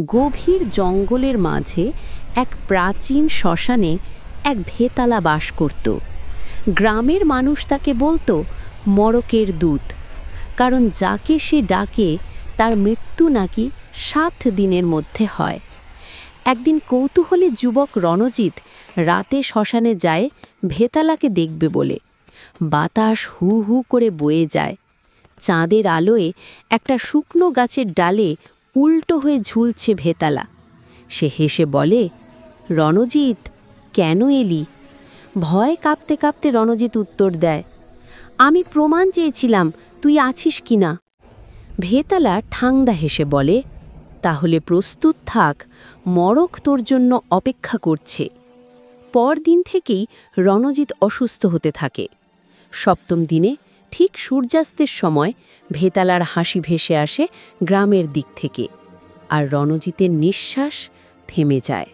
গভীর জঙ্গলের মাঝে এক প্রাচীন শ্মশানে এক ভেতালা বাস করত। গ্রামের মানুষ তাকে বলতো মড়কের দূত, কারণ যাকে সে ডাকে তার মৃত্যু নাকি 7 দিনের মধ্যে হয়। একদিন কৌতূহলী যুবক রণজিৎ রাতে শ্মশানে যায় ভেতালাকে দেখবে বলে। বাতাস হু হু করে বয়ে যায়। চাঁদের আলোয় একটা শুকনো গাছের ডালে উল্টো হয়ে ঝুলছে ভেতালা। সে হেসে বলে, রণজিৎ, কেন এলি? ভয় কাঁপতে কাঁপতে রণজিৎ উত্তর দেয়, আমি প্রমাণ চেয়েছিলাম তুই আছিস কিনা। ভেতালা ঠাংদা হেসে বলে, তাহলে প্রস্তুত থাক, মড়ক তোর জন্য অপেক্ষা করছে। পরদিন থেকেই রণজিৎ অসুস্থ হতে থাকে। 7ম দিনে ঠিক সূর্যাস্তের সময় ভেতালার হাসি ভেসে আসে গ্রামের দিক থেকে, আর রণজিতের নিঃশ্বাস থেমে যায়।